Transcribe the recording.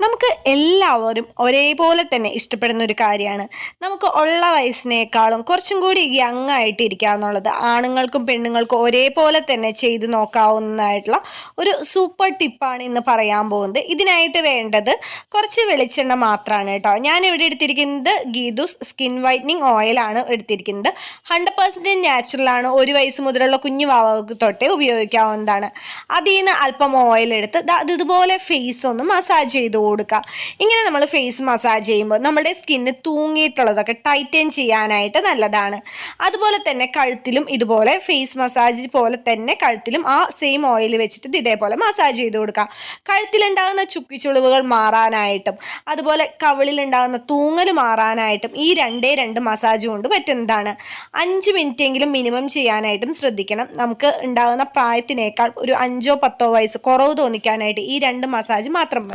നമുക്ക് എല്ലാവരും ഒരേപോലെ തന്നെ ഇഷ്ടപ്പെടുന്ന ഒരു കാര്യമാണ് നമുക്ക് ഉള്ള വയസ്സിനേക്കാളും കുറച്ചും കൂടി യങ് ആയിട്ട് ഇരിക്കുക എന്നുള്ളത്. ആണുങ്ങൾക്കും പെണ്ണുങ്ങൾക്കും ഒരേപോലെ തന്നെ ചെയ്ത് നോക്കാവുന്നതായിട്ടുള്ള ഒരു സൂപ്പർ ടിപ്പാണ് ഇന്ന് പറയാൻ പോകുന്നത്. ഇതിനായിട്ട് വേണ്ടത് കുറച്ച് വെളിച്ചെണ്ണ മാത്രമാണ് കേട്ടോ. ഞാൻ ഇവിടെ എടുത്തിരിക്കുന്നത് ഗീദൂസ് സ്കിൻ വൈറ്റനിങ് ഓയിലാണ് എടുത്തിരിക്കുന്നത്. 100% നാച്ചുറലാണ്. 1 വയസ്സ് മുതലുള്ള കുഞ്ഞു വാവകൾക്ക് തൊട്ടേ ഉപയോഗിക്കാവുന്നതാണ്. അതിൽ നിന്ന് അല്പം ഓയിൽ എടുത്ത് ഇതുപോലെ ഫേസ് ഒന്ന് മസാജ് ചെയ്ത് കൊടുക്കുക. ഇങ്ങനെ നമ്മൾ ഫേസ് മസാജ് ചെയ്യുമ്പോൾ നമ്മുടെ സ്കിന്ന് തൂങ്ങിയിട്ടുള്ളതൊക്കെ ടൈറ്റൻ ചെയ്യാനായിട്ട് നല്ലതാണ്. അതുപോലെ തന്നെ കഴുത്തിലും ഇതുപോലെ ഫേസ് മസാജ് പോലെ തന്നെ കഴുത്തിലും ആ സെയിം ഓയിൽ വെച്ചിട്ട് ഇതേപോലെ മസാജ് ചെയ്ത് കൊടുക്കുക. കഴുത്തിലുണ്ടാകുന്ന ചുക്കിച്ചുളിവുകൾ മാറാനായിട്ടും അതുപോലെ കവിളിലുണ്ടാകുന്ന തൂങ്ങൽ മാറാനായിട്ടും ഈ 2 മസാജ് കൊണ്ട് പറ്റുന്നതാണ്. 5 മിനിറ്റെങ്കിലും മിനിമം ചെയ്യാനായിട്ടും ശ്രദ്ധിക്കണം. നമുക്ക് ഉണ്ടാകുന്ന പ്രായത്തിനേക്കാൾ ഒരു 5-10 വയസ്സ് കുറവ് തോന്നിക്കാനായിട്ട് ഈ 2 മസാജ് മാത്രം